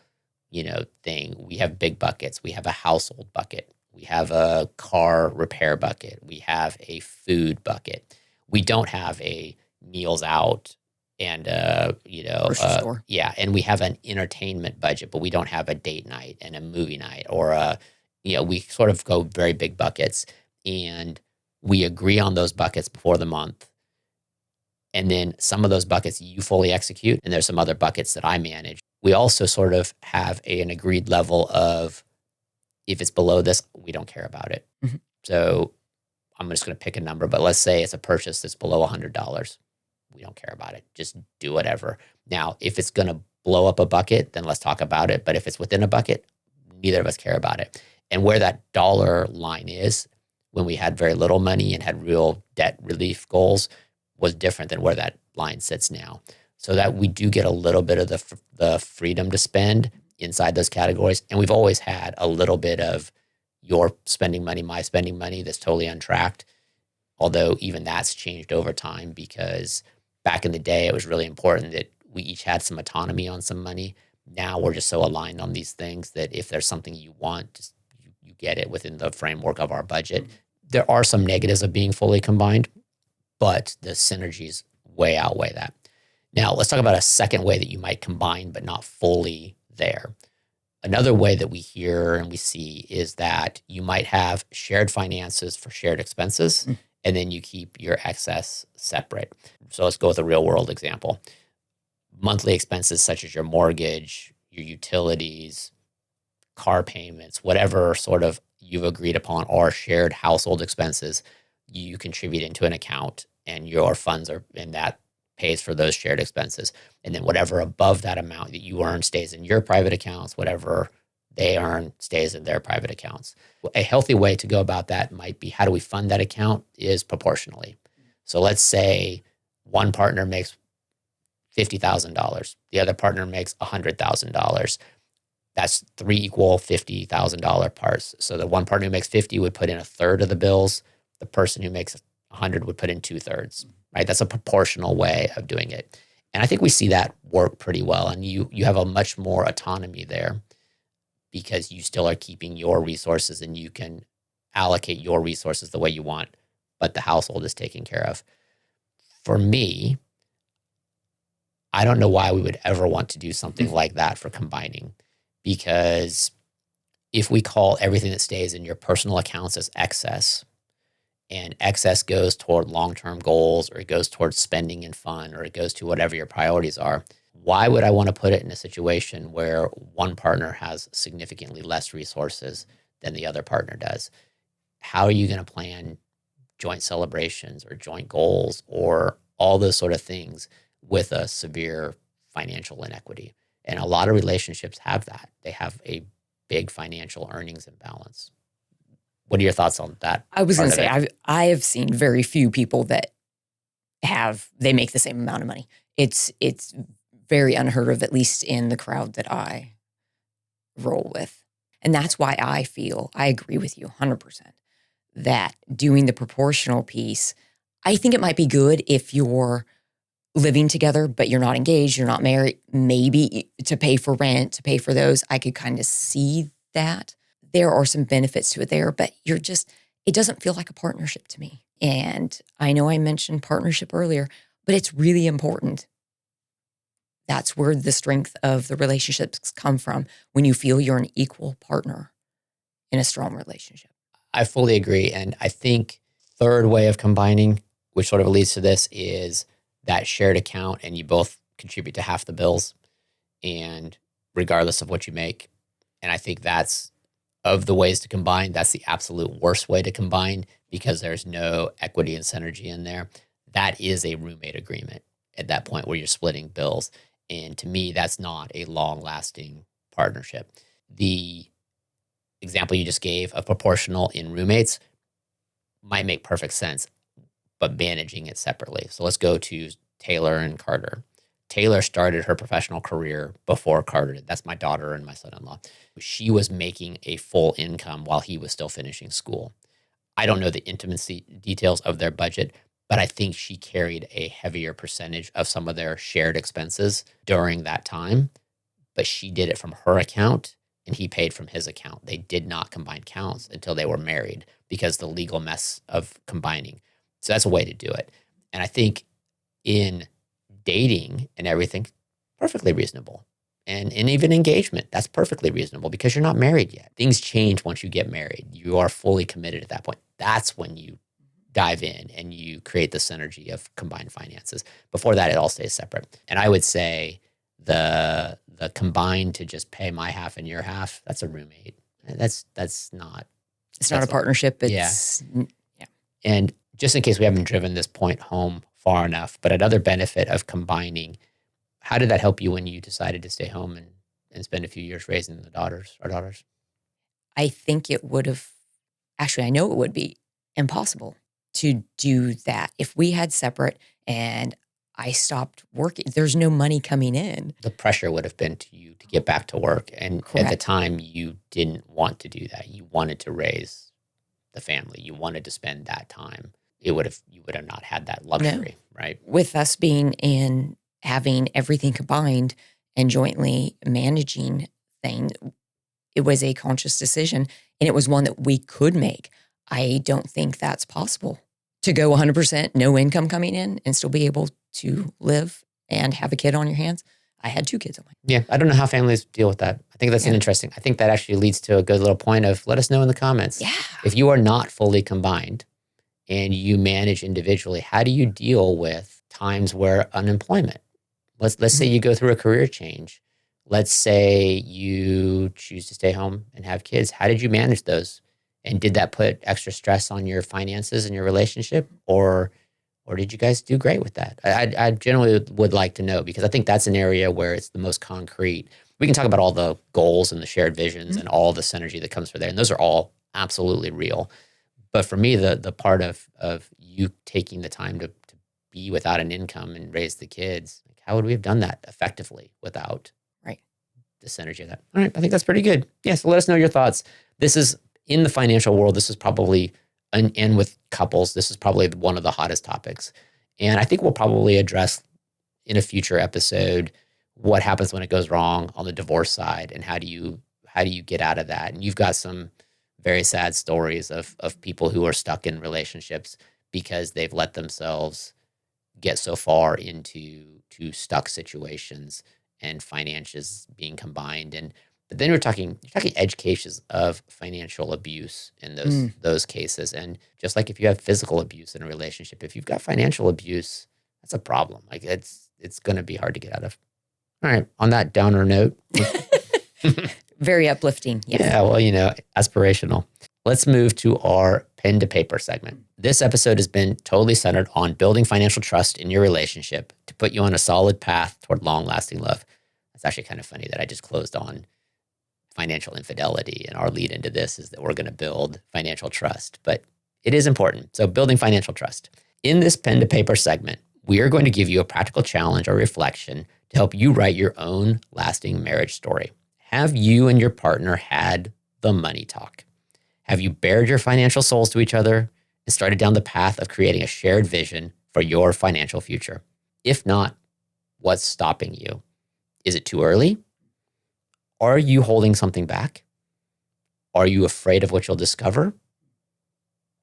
thing. We have big buckets. We have a household bucket. We have a car repair bucket. We have a food bucket. We don't have a meals out and grocery store. Yeah, and we have an entertainment budget, but we don't have a date night and a movie night or we sort of go very big buckets, and we agree on those buckets before the month. And then some of those buckets you fully execute, and there's some other buckets that I manage. We also sort of have an agreed level of if it's below this, we don't care about it. Mm-hmm. So I'm just going to pick a number, but let's say it's a purchase that's below $100. We don't care about it. Just do whatever. Now, if it's going to blow up a bucket, then let's talk about it. But if it's within a bucket, neither of us care about it. And where that dollar line is when we had very little money and had real debt relief goals was different than where that line sits now. So that we do get a little bit of the freedom to spend inside those categories. And we've always had a little bit of your spending money, my spending money that's totally untracked. Although even that's changed over time because back in the day, it was really important that we each had some autonomy on some money. Now we're just so aligned on these things that if there's something you want, just you get it within the framework of our budget. There are some negatives of being fully combined, but the synergies way outweigh that. Now, let's talk about a second way that you might combine, but not fully there. Another way that we hear and we see is that you might have shared finances for shared expenses, and then you keep your excess separate. So let's go with a real world example. Monthly expenses such as your mortgage, your utilities, car payments, whatever sort of you've agreed upon are shared household expenses, you contribute into an account and your funds are in that pays for those shared expenses. And then whatever above that amount that you earn stays in your private accounts, whatever they earn stays in their private accounts. A healthy way to go about that might be how do we fund that account is proportionally. So let's say one partner makes $50,000. The other partner makes $100,000. That's 3 equal $50,000 parts. So the one partner who makes 50 would put in a third of the bills. The person who makes 100 would put in 2/3, right? That's a proportional way of doing it. And I think we see that work pretty well. And you have a much more autonomy there because you still are keeping your resources and you can allocate your resources the way you want, but the household is taken care of. For me, I don't know why we would ever want to do something like that for combining, because if we call everything that stays in your personal accounts as excess, and excess goes toward long-term goals, or it goes towards spending and fun, or it goes to whatever your priorities are, why would I want to put it in a situation where one partner has significantly less resources than the other partner does? How are you going to plan joint celebrations or joint goals or all those sort of things with a severe financial inequity? And a lot of relationships have that. They have a big financial earnings imbalance. What are your thoughts on that? I was going to say, I have seen very few people that they make the same amount of money. It's very unheard of, at least in the crowd that I roll with. And that's why I agree with you 100%, that doing the proportional piece, I think it might be good if you're living together, but you're not engaged, you're not married, maybe to pay for rent, to pay for those. I could kind of see that. there are some benefits to it there, but it doesn't feel like a partnership to me. And I know I mentioned partnership earlier, but it's really important. That's where the strength of the relationships come from, when you feel you're an equal partner in a strong relationship. I fully agree. And I think third way of combining, which sort of leads to this, is that shared account and you both contribute to half the bills, and regardless of what you make. And I think that's, of the ways to combine, that's the absolute worst way to combine, because there's no equity and synergy in there. That is a roommate agreement at that point where you're splitting bills. And to me, that's not a long-lasting partnership. The example you just gave of proportional in roommates might make perfect sense, but managing it separately. So let's go to Taylor and Carter. Taylor started her professional career before Carter did. That's my daughter and my son-in-law. She was making a full income while he was still finishing school. I don't know the intimacy details of their budget, but I think she carried a heavier percentage of some of their shared expenses during that time. But she did it from her account and he paid from his account. They did not combine accounts until they were married because the legal mess of combining. So that's a way to do it. And I think in dating and everything, perfectly reasonable. And even engagement, that's perfectly reasonable because you're not married yet. Things change once you get married. You are fully committed at that point. That's when you dive in and you create the synergy of combined finances. Before that, it all stays separate. And I would say the combined to just pay my half and your half, that's a roommate. That's not. It's not a partnership. It's, yeah. And just in case we haven't driven this point home far enough, but another benefit of combining, how did that help you when you decided to stay home and spend a few years raising our daughters? I think it would have, actually, I know it would be impossible to do that. If we had separate and I stopped working, there's no money coming in. The pressure would have been to you to get back to work. And Correct. At the time, you didn't want to do that. You wanted to raise the family. You wanted to spend that time. You would have not had that luxury, right? With us being in having everything combined and jointly managing things, it was a conscious decision, and it was one that we could make. I don't think that's possible to go 100%, no income coming in, and still be able to live and have a kid on your hands. I had 2 kids on my hands. Yeah, I don't know how families deal with that. I think that's interesting. I think that actually leads to a good little point of let us know in the comments. Yeah. If you are not fully combined and you manage individually, how do you deal with times where unemployment? Let's say you go through a career change. Let's say you choose to stay home and have kids. How did you manage those? And did that put extra stress on your finances and your relationship? Or did you guys do great with that? I generally would like to know, because I think that's an area where it's the most concrete. We can talk about all the goals and the shared visions and all the synergy that comes from there. And those are all absolutely real. But for me, the part of you taking the time to be without an income and raise the kids, like, how would we have done that effectively without the synergy of that? All right, I think that's pretty good. Yeah, so let us know your thoughts. This is, in the financial world, this is probably, and with couples, this is probably one of the hottest topics. And I think we'll probably address in a future episode what happens when it goes wrong on the divorce side and how do you get out of that. And you've got some very sad stories of people who are stuck in relationships because they've let themselves get so far into stuck situations and finances being combined. But then you're talking edge cases of financial abuse in those cases. And just like if you have physical abuse in a relationship, if you've got financial abuse, that's a problem. Like it's going to be hard to get out of. All right. On that downer note. Very uplifting. Yes. Yeah. Well, aspirational. Let's move to our pen to paper segment. This episode has been totally centered on building financial trust in your relationship to put you on a solid path toward long-lasting love. It's actually kind of funny that I just closed on financial infidelity, and our lead into this is that we're going to build financial trust, but it is important. So building financial trust. In this pen to paper segment, we are going to give you a practical challenge or reflection to help you write your own lasting marriage story. Have you and your partner had the money talk? Have you bared your financial souls to each other and started down the path of creating a shared vision for your financial future? If not, what's stopping you? Is it too early? Are you holding something back? Are you afraid of what you'll discover?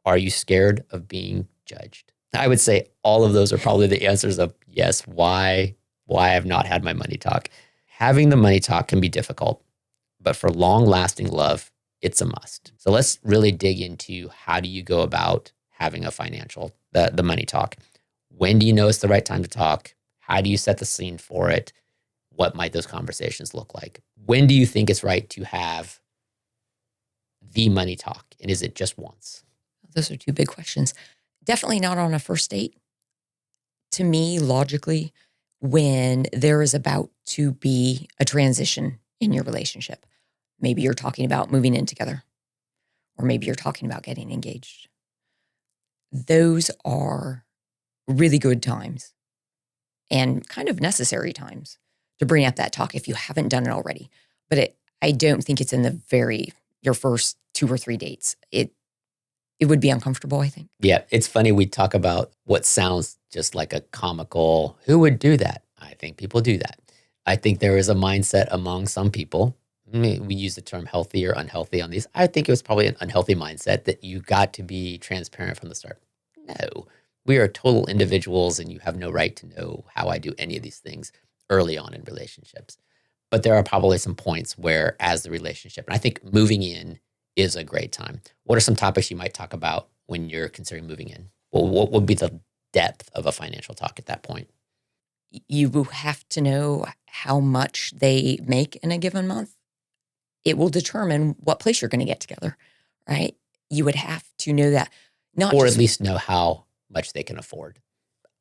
Are you scared of being judged? I would say all of those are probably the answers of yes, why I have not had my money talk. Having the money talk can be difficult, but for long-lasting love, it's a must. So let's really dig into how do you go about having a the money talk. When do you know it's the right time to talk? How do you set the scene for it? What might those conversations look like? When do you think it's right to have the money talk? And is it just once? Those are two big questions. Definitely not on a first date. To me, logically, when there is about to be a transition in your relationship, maybe you're talking about moving in together, or maybe you're talking about getting engaged. Those are really good times and kind of necessary times to bring up that talk if you haven't done it already. But I don't think it's in your first 2 or 3 dates. It would be uncomfortable, I think. Yeah, it's funny. We talk about what sounds just like a comical, who would do that? I think people do that. I think there is a mindset among some people. We use the term healthy or unhealthy on these. I think it was probably an unhealthy mindset that you got to be transparent from the start. No, we are total individuals and you have no right to know how I do any of these things early on in relationships. But there are probably some points where as the relationship, and I think moving in is a great time. What are some topics you might talk about when you're considering moving in? Well, what would be the depth of a financial talk at that point? You will have to know how much they make in a given month. It will determine what place you're going to get together, right? You would have to know that. Or at least know how much they can afford.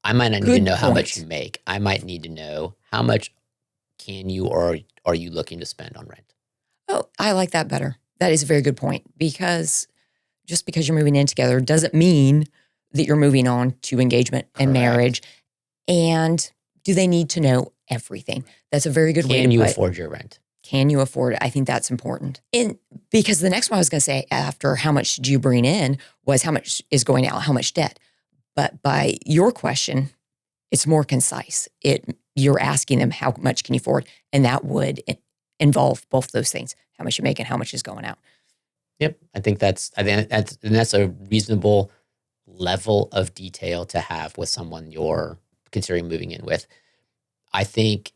I might not need to know how much you make. I might need to know how much can you or are you looking to spend on rent? Oh, I like that better. That is a very good point, because just because you're moving in together doesn't mean that you're moving on to engagement and marriage. And do they need to know everything? That's a very good way to put it. Can you afford your rent? Can you afford it? I think that's important. And because the next one I was going to say after how much do you bring in was how much is going out, how much debt. But by your question, it's more concise. You're asking them how much can you afford, and that would involve both those things: how much you make and how much is going out. Yep, I think that's a reasonable level of detail to have with someone you're considering moving in with. I think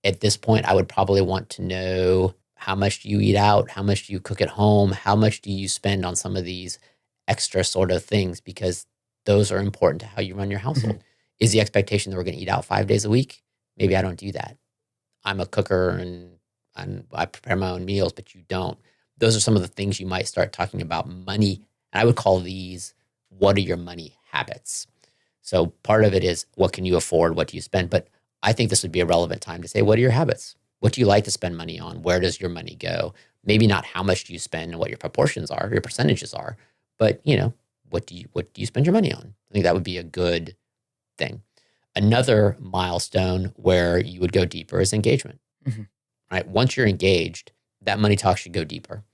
at this point, I would probably want to know how much do you eat out, how much do you cook at home, how much do you spend on some of these extra sort of things, because those are important to how you run your household. Mm-hmm. Is the expectation that we're going to eat out 5 days a week? Maybe I don't do that. I'm a cooker and I prepare my own meals, but you don't. Those are some of the things you might start talking about money. And I would call these, what are your money habits? So part of it is, what can you afford? What do you spend? But I think this would be a relevant time to say, what are your habits? What do you like to spend money on? Where does your money go? Maybe not how much do you spend and what your proportions are, your percentages are, but what do you spend your money on? I think that would be a good thing. Another milestone where you would go deeper is engagement. Mm-hmm. Right? Once you're engaged, that money talk should go deeper.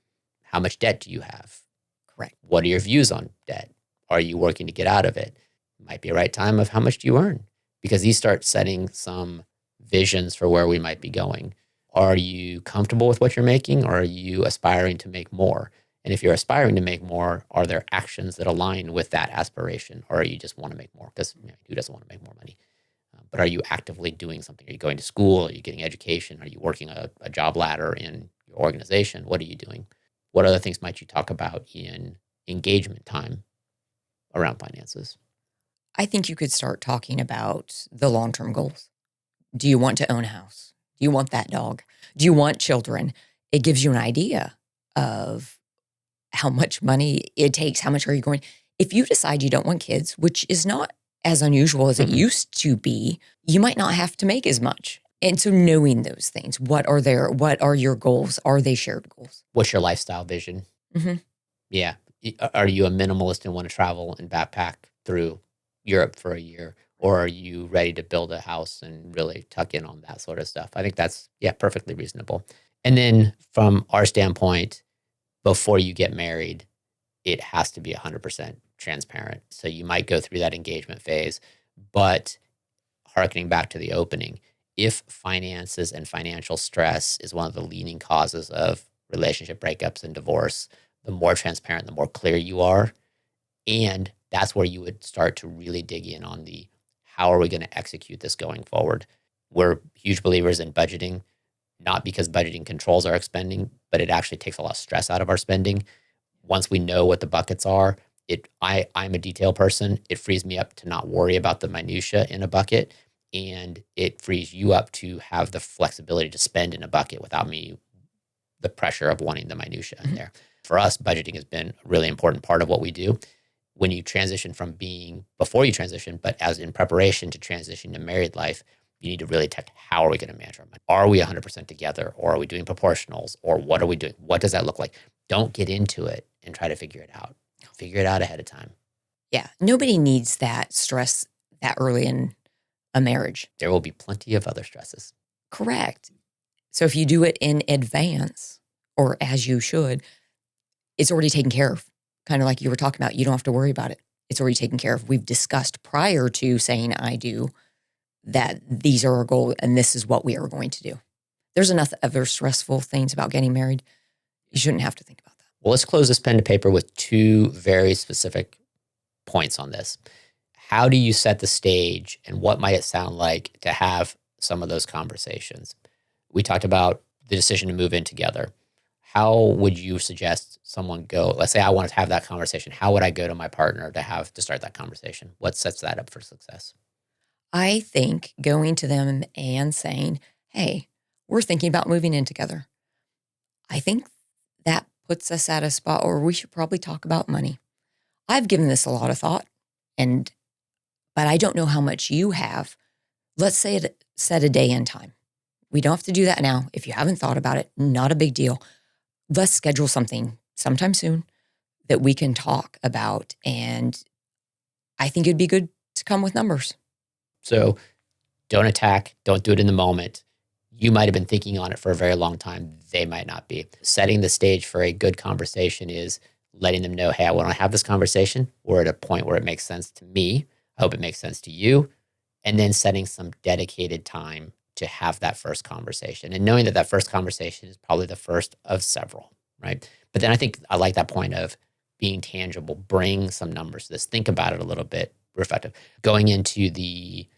How much debt do you have? Correct. What are your views on debt? Are you working to get out of it? Might be a right time of how much do you earn? Because these start setting some visions for where we might be going. Are you comfortable with what you're making, or are you aspiring to make more? And if you're aspiring to make more, are there actions that align with that aspiration, or you just want to make more? Because who doesn't want to make more money? But are you actively doing something? Are you going to school? Are you getting education? Are you working a job ladder in your organization? What are you doing? What other things might you talk about in engagement time around finances? I think you could start talking about the long-term goals. Do you want to own a house? Do you want that dog? Do you want children? It gives you an idea of how much money it takes. How much are you going? If you decide you don't want kids, which is not as unusual as it used to be, you might not have to make as much. And so knowing those things, what are your goals? Are they shared goals? What's your lifestyle vision? Mm-hmm. Yeah. Are you a minimalist and want to travel and backpack through Europe for a year? Or are you ready to build a house and really tuck in on that sort of stuff? I think that's, perfectly reasonable. And then from our standpoint, before you get married, it has to be 100% transparent. So you might go through that engagement phase, but hearkening back to the opening, if finances and financial stress is one of the leading causes of relationship breakups and divorce, the more transparent, the more clear you are. And that's where you would start to really dig in on the how are we going to execute this going forward. We're huge believers in budgeting, not because budgeting controls our spending, but it actually takes a lot of stress out of our spending. Once we know what the buckets are, I'm a detail person. It frees me up to not worry about the minutia in a bucket, and it frees you up to have the flexibility to spend in a bucket without the pressure of wanting the minutia in there. For us, budgeting has been a really important part of what we do. When you transition from being before you transition, but as in preparation to transition to married life, you need to really check, how are we going to manage our money? Are we 100% together, or are we doing proportionals, or what are we doing? What does that look like? Don't get into it and try to figure it out. Figure it out ahead of time. Yeah. Nobody needs that stress that early in a marriage. There will be plenty of other stresses. Correct. So if you do it in advance, or as you should, it's already taken care of. Kind of like you were talking about, you don't have to worry about it. It's already taken care of. We've discussed prior to saying I do that these are our goals and this is what we are going to do. There's enough other stressful things about getting married. You shouldn't have to think about that. Well, let's close this pen to paper with two very specific points on this. How do you set the stage, and what might it sound like to have some of those conversations? We talked about the decision to move in together. How would you suggest someone go? Let's say I want to have that conversation. How would I go to my partner to start that conversation? What sets that up for success? I think going to them and saying, hey, we're thinking about moving in together. I think that puts us at a spot where we should probably talk about money. I've given this a lot of thought, but I don't know how much you have. Let's set a day and time. We don't have to do that now. If you haven't thought about it, not a big deal. Let's schedule something sometime soon that we can talk about. And I think it'd be good to come with numbers. So don't attack. Don't do it in the moment. You might have been thinking on it for a very long time. They might not be. Setting the stage for a good conversation is letting them know, hey, I want to have this conversation. We're at a point where it makes sense to me. I hope it makes sense to you. And then setting some dedicated time to have that first conversation, and knowing that that first conversation is probably the first of several, right? But then I think I like that point of being tangible. Bring some numbers to this. Think about it a little bit. Reflective. Going into the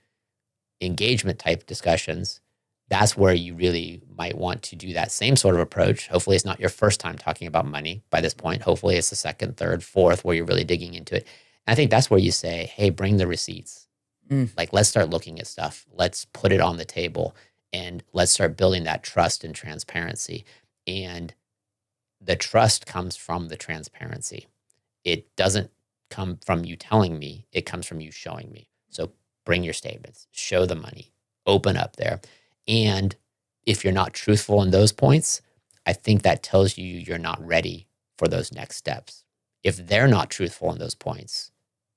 engagement type discussions, that's where you really might want to do that same sort of approach. Hopefully it's not your first time talking about money by this point. Hopefully it's the second, third, fourth, where you're really digging into it. And I think that's where you say, hey, bring the receipts. Like, let's start looking at stuff. Let's put it on the table, and let's start building that trust and transparency. And the trust comes from the transparency. It doesn't come from you telling me. It comes from you showing me. So bring your statements, show the money, open up there. And if you're not truthful in those points, I think that tells you you're not ready for those next steps. If they're not truthful in those points,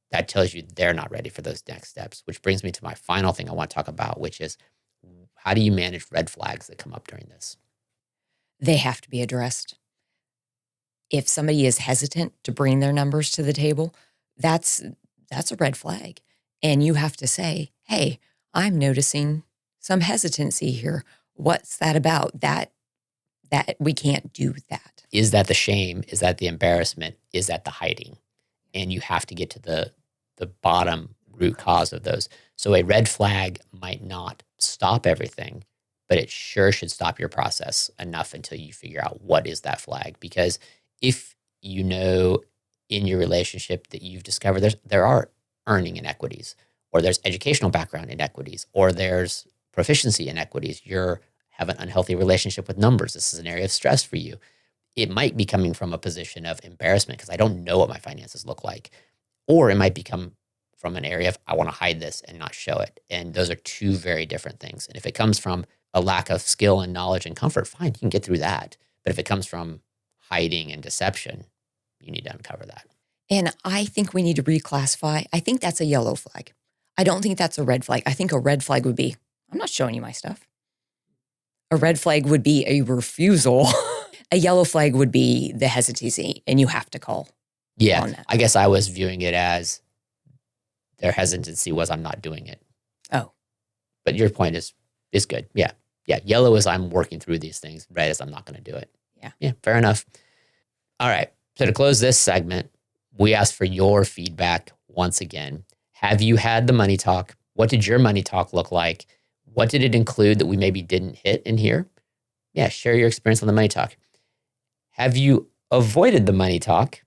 that tells you they're not ready for those next steps, which brings me to my final thing I want to talk about, which is, how do you manage red flags that come up during this? They have to be addressed. If somebody is hesitant to bring their numbers to the table, that's a red flag. And you have to say, hey, I'm noticing some hesitancy here. What's that about? That we can't do that. Is that the shame? Is that the embarrassment? Is that the hiding? And you have to get to the bottom root cause of those. So a red flag might not stop everything, but it sure should stop your process enough until you figure out what is that flag. Because if you know in your relationship that you've discovered there are earning inequities, or there's educational background inequities, or there's proficiency inequities, you have an unhealthy relationship with numbers, this is an area of stress for you. It might be coming from a position of embarrassment because I don't know what my finances look like. Or it might become from an area of I want to hide this and not show it. And those are two very different things. And if it comes from a lack of skill and knowledge and comfort, fine, you can get through that. But if it comes from hiding and deception, you need to uncover that. And I think we need to reclassify. I think that's a yellow flag. I don't think that's a red flag. I think a red flag would be, I'm not showing you my stuff. A red flag would be a refusal. A yellow flag would be the hesitancy, and you have to call. Yeah, on that. I guess I was viewing it as their hesitancy was I'm not doing it. Oh. But your point is good. Yeah. Yellow is I'm working through these things. Red is I'm not going to do it. Yeah, fair enough. All right. So to close this segment, we asked for your feedback once again. Have you had the money talk? What did your money talk look like? What did it include that we maybe didn't hit in here? Yeah, share your experience on the money talk. Have you avoided the money talk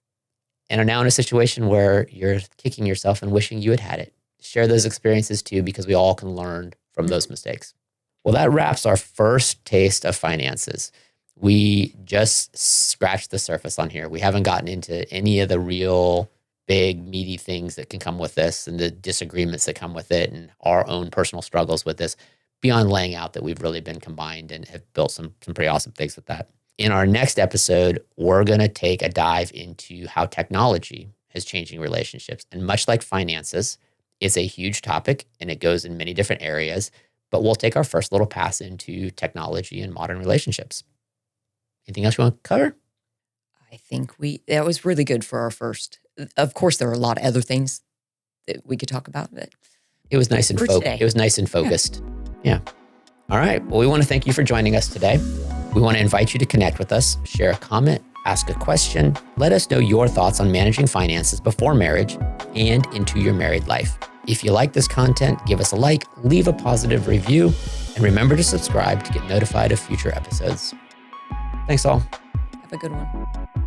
and are now in a situation where you're kicking yourself and wishing you had had it? Share those experiences too, because we all can learn from those mistakes. Well, that wraps our first taste of finances. We just scratched the surface on here. We haven't gotten into any of the real big, meaty things that can come with this and the disagreements that come with it and our own personal struggles with this, beyond laying out that we've really been combined and have built some pretty awesome things with that. In our next episode, we're going to take a dive into how technology is changing relationships. And much like finances, it's a huge topic and it goes in many different areas, but we'll take our first little pass into technology and modern relationships. Anything else you want to cover? I think that was really good for our first. Of course, there are a lot of other things that we could talk about, but it was nice and focused. It was nice and focused. Yeah. All right. Well, we want to thank you for joining us today. We want to invite you to connect with us, share a comment, ask a question. Let us know your thoughts on managing finances before marriage and into your married life. If you like this content, give us a like, leave a positive review, and remember to subscribe to get notified of future episodes. Thanks all. Have a good one.